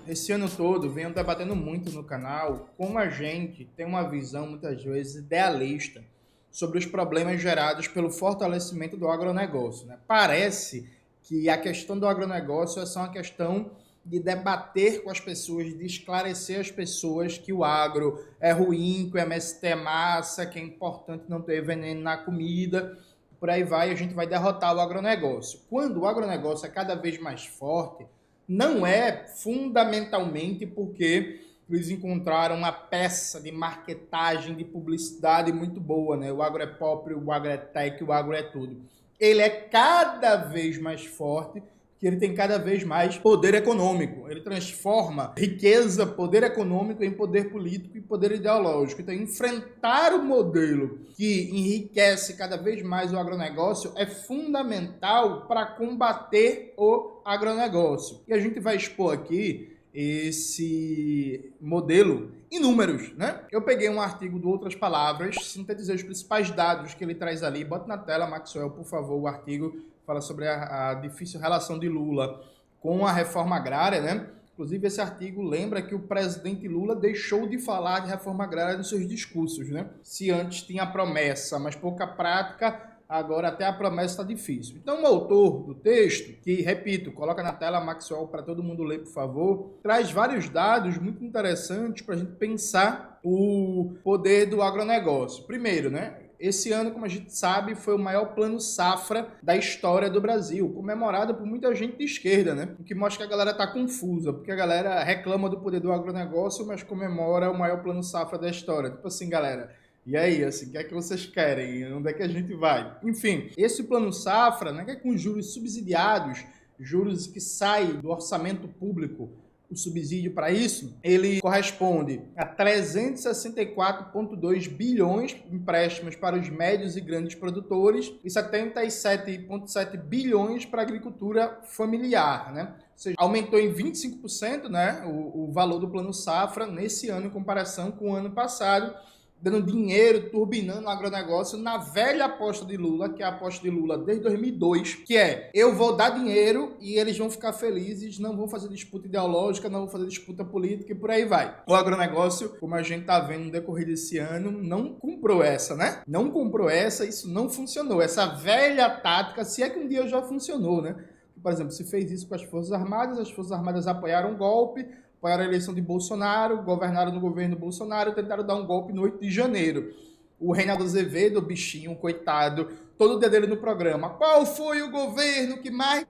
Esse ano todo, venho debatendo muito no canal como a gente tem uma visão, muitas vezes, idealista sobre os problemas gerados pelo fortalecimento do agronegócio, né? Parece que a questão do agronegócio é só uma questão de debater com as pessoas, de esclarecer as pessoas que o agro é ruim, que o MST é massa, que é importante não ter veneno na comida, por aí vai, a gente vai derrotar o agronegócio. Quando o agronegócio é cada vez mais forte, não é fundamentalmente porque eles encontraram uma peça de marketagem, de publicidade muito boa, né? O agro é pop, o agro é tech, o agro é tudo. Ele é cada vez mais forte, que ele tem cada vez mais poder econômico. Ele transforma riqueza, poder econômico em poder político e poder ideológico. Então, enfrentar o modelo que enriquece cada vez mais o agronegócio é fundamental para combater o agronegócio. E a gente vai expor aqui esse modelo em números, né? Eu peguei um artigo do Outras Palavras, sintetizei os principais dados que ele traz ali. Bota na tela, Maxwell, por favor, o artigo fala sobre a difícil relação de Lula com a reforma agrária, né? Inclusive, esse artigo lembra que o presidente Lula deixou de falar de reforma agrária nos seus discursos, né? Se antes tinha promessa, mas pouca prática, agora até a promessa está difícil. Então, o autor do texto, que, repito, coloca na tela, Maxwell, para todo mundo ler, por favor, traz vários dados muito interessantes para a gente pensar o poder do agronegócio. Primeiro, né? Esse ano, como a gente sabe, foi o maior plano safra da história do Brasil, comemorado por muita gente de esquerda, né? O que mostra que a galera tá confusa, porque a galera reclama do poder do agronegócio, mas comemora o maior plano safra da história. Tipo assim, galera, e aí, assim, o que é que vocês querem? Onde é que a gente vai? Enfim, esse plano safra, né, que é com juros subsidiados, juros que saem do orçamento público, o subsídio para isso, ele corresponde a 364,2 bilhões de empréstimos para os médios e grandes produtores e 77,7 bilhões para a agricultura familiar, né? Ou seja, aumentou em 25%, né, o valor do Plano Safra nesse ano em comparação com o ano passado, dando dinheiro, turbinando o agronegócio na velha aposta de Lula, que é a aposta de Lula desde 2002, que é, eu vou dar dinheiro e eles vão ficar felizes, não vão fazer disputa ideológica, não vão fazer disputa política e por aí vai. O agronegócio, como a gente tá vendo no decorrer desse ano, não comprou essa, né? Não comprou essa, isso não funcionou. Essa velha tática, se é que um dia já funcionou, né? Por exemplo, se fez isso com as Forças Armadas apoiaram o golpe, apoiaram a eleição de Bolsonaro, governaram no governo Bolsonaro, tentaram dar um golpe no 8 de janeiro. O Reinaldo Azevedo, o bichinho, coitado, todo dia dele no programa. Qual foi o governo que mais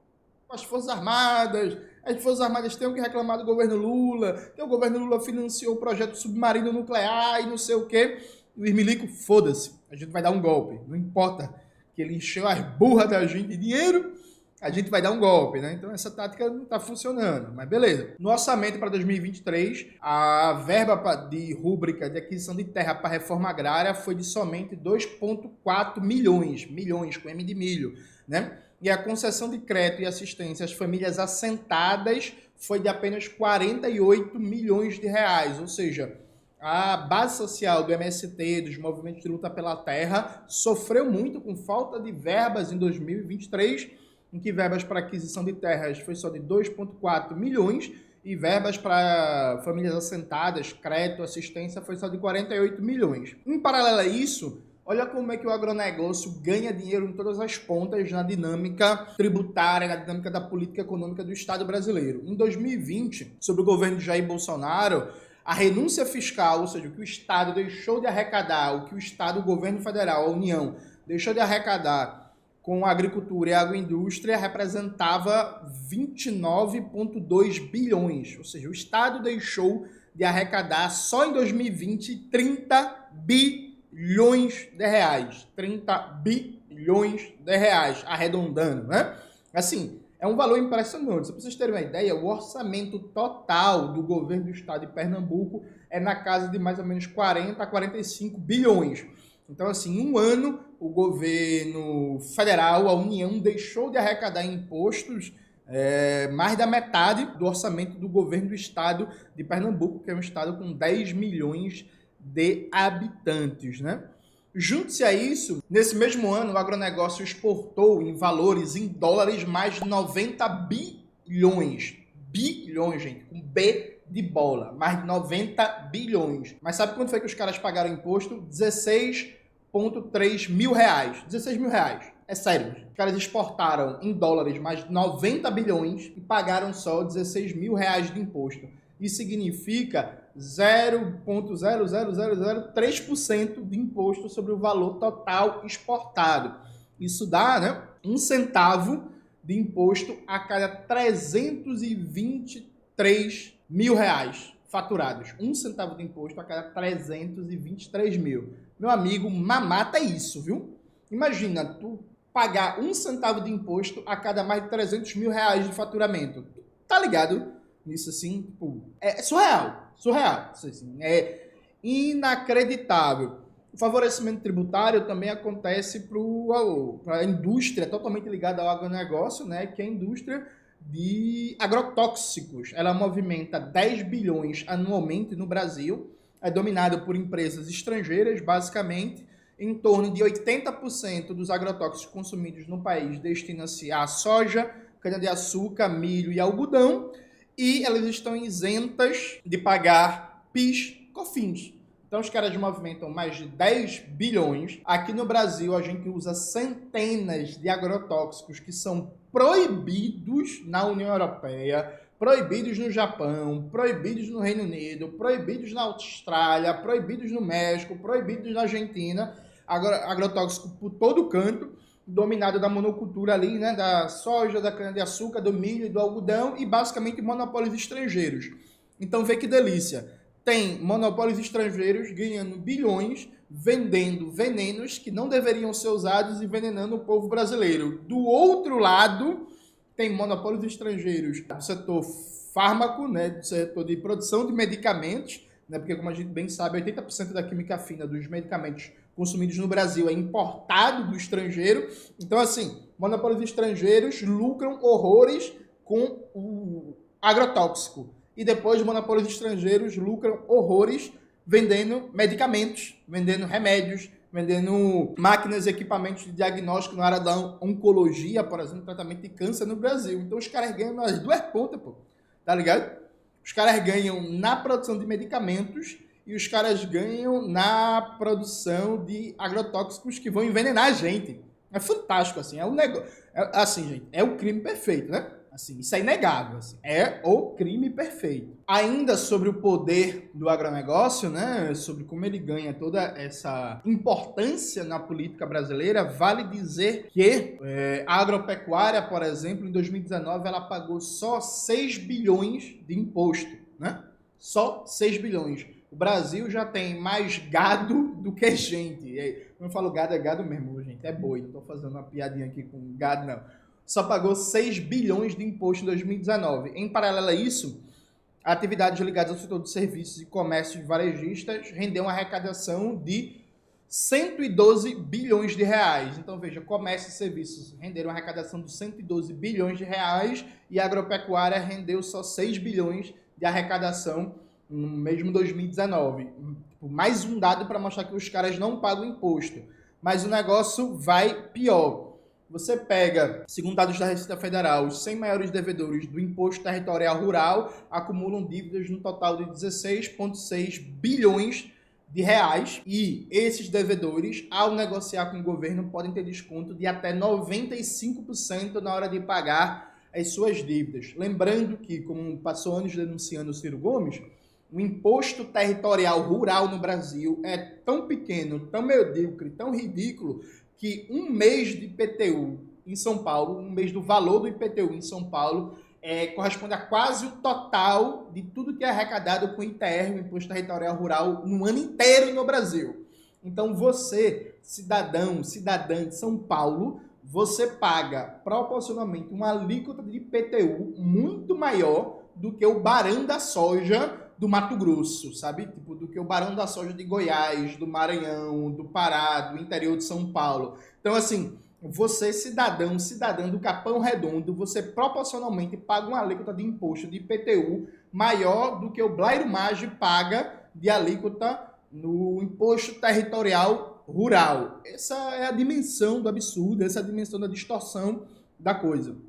as Forças Armadas? As Forças Armadas têm que reclamar do governo Lula, que o governo Lula financiou o projeto submarino nuclear e não sei o quê. Luiz Milico, foda-se, a gente vai dar um golpe. Não importa que ele encheu as burras da gente de dinheiro, a gente vai dar um golpe, né? Então essa tática não está funcionando, mas beleza. No orçamento para 2023, a verba de rúbrica de aquisição de terra para reforma agrária foi de somente 2,4 milhões com M de milho, né? E a concessão de crédito e assistência às famílias assentadas foi de apenas 48 milhões de reais, ou seja, a base social do MST, dos movimentos de luta pela terra, sofreu muito com falta de verbas em 2023, em que verbas para aquisição de terras foi só de 2,4 milhões e verbas para famílias assentadas, crédito, assistência, foi só de 48 milhões. Em paralelo a isso, olha como é que o agronegócio ganha dinheiro em todas as pontas na dinâmica tributária, na dinâmica da política econômica do Estado brasileiro. Em 2020, sob o governo de Jair Bolsonaro, a renúncia fiscal, ou seja, o que o Estado deixou de arrecadar, o que o Estado, o governo federal, a União, deixou de arrecadar com a agricultura e a agroindústria, representava 29,2 bilhões. Ou seja, o Estado deixou de arrecadar só em 2020 30 bilhões de reais. 30 bilhões de reais, arredondando, né? Assim, é um valor impressionante. Se vocês terem uma ideia, o orçamento total do governo do estado de Pernambuco é na casa de mais ou menos 40 a 45 bilhões. Então, assim, em um ano, o governo federal, a União, deixou de arrecadar impostos mais da metade do orçamento do governo do estado de Pernambuco, que é um estado com 10 milhões de habitantes, né? Junte-se a isso, nesse mesmo ano, o agronegócio exportou em valores, em dólares, mais de 90 bilhões bilhões, gente, com B de bola, mais de 90 bilhões. Mas sabe quanto foi que os caras pagaram imposto? 16,3 mil reais. 16 mil reais. É sério. Os caras exportaram em dólares mais de 90 bilhões e pagaram só 16 mil reais de imposto. Isso significa 0,00003% de imposto sobre o valor total exportado. Isso dá, né, 1 centavo de imposto a cada 323 mil reais faturados. 1 centavo de imposto a cada 323 mil. Meu amigo, mamata é isso, viu? Imagina, tu pagar 1 centavo de imposto a cada mais de 300 mil reais de faturamento. Tá ligado? Isso assim, tipo, é surreal. Surreal. Isso assim, é inacreditável. O favorecimento tributário também acontece para a indústria totalmente ligada ao agronegócio, né, que é a indústria de agrotóxicos. Ela movimenta 10 bilhões anualmente no Brasil, é dominada por empresas estrangeiras, basicamente. Em torno de 80% dos agrotóxicos consumidos no país destina-se a soja, cana-de-açúcar, milho e algodão, e elas estão isentas de pagar PIS, COFINS. Então os caras movimentam mais de 10 bilhões. Aqui no Brasil a gente usa centenas de agrotóxicos que são proibidos na União Europeia, proibidos no Japão, proibidos no Reino Unido, proibidos na Austrália, proibidos no México, proibidos na Argentina, agrotóxico por todo canto, dominado da monocultura ali, né, da soja, da cana-de-açúcar, do milho e do algodão, e basicamente monopólios estrangeiros. Então vê que delícia. Tem monopólios estrangeiros ganhando bilhões, vendendo venenos que não deveriam ser usados e envenenando o povo brasileiro. Do outro lado, tem monopólios estrangeiros do setor fármaco, né, do setor de produção de medicamentos, né, porque, como a gente bem sabe, 80% da química fina dos medicamentos consumidos no Brasil é importado do estrangeiro. Então, assim, monopólios estrangeiros lucram horrores com o agrotóxico. E depois, monopólios estrangeiros lucram horrores vendendo medicamentos, vendendo remédios, vendendo máquinas e equipamentos de diagnóstico na área da oncologia, por exemplo, tratamento de câncer no Brasil. Então, os caras ganham nas duas pontas, pô. Tá ligado? Os caras ganham na produção de medicamentos e os caras ganham na produção de agrotóxicos que vão envenenar a gente. É fantástico, assim. É um negócio. Assim, gente, é o crime perfeito, né? Assim, isso é inegável. Assim, é o crime perfeito. Ainda sobre o poder do agronegócio, né? Sobre como ele ganha toda essa importância na política brasileira, vale dizer que a agropecuária, por exemplo, em 2019, ela pagou só 6 bilhões de imposto, né? Só 6 bilhões. O Brasil já tem mais gado do que gente. Quando eu falo gado, é gado mesmo, gente. É boi. Não estou fazendo uma piadinha aqui com gado, não. Só pagou 6 bilhões de imposto em 2019. Em paralelo a isso, atividades ligadas ao setor de serviços e comércio de varejistas rendeu uma arrecadação de 112 bilhões de reais. Então, veja, comércio e serviços renderam uma arrecadação de 112 bilhões de reais e a agropecuária rendeu só 6 bilhões de arrecadação no mesmo 2019. Mais um dado para mostrar que os caras não pagam imposto. Mas o negócio vai pior. Você pega, segundo dados da Receita Federal, os 100 maiores devedores do Imposto Territorial Rural acumulam dívidas no total de 16,6 bilhões de reais. E esses devedores, ao negociar com o governo, podem ter desconto de até 95% na hora de pagar as suas dívidas. Lembrando que, como passou anos denunciando o Ciro Gomes, o imposto territorial rural no Brasil é tão pequeno, tão medíocre, tão ridículo, que um mês de IPTU em São Paulo, um mês do valor do IPTU em São Paulo, corresponde a quase o total de tudo que é arrecadado com o ITR, o Imposto Territorial Rural, no ano inteiro no Brasil. Então você, cidadão, cidadã de São Paulo, você paga proporcionalmente uma alíquota de IPTU muito maior do que o barão da soja do Mato Grosso, sabe? Tipo, do que o barão da soja de Goiás, do Maranhão, do Pará, do interior de São Paulo. Então, assim, você, cidadão, cidadã do Capão Redondo, você proporcionalmente paga uma alíquota de imposto de IPTU maior do que o Blairo Maggi paga de alíquota no imposto territorial rural. Essa é a dimensão do absurdo, essa é a dimensão da distorção da coisa.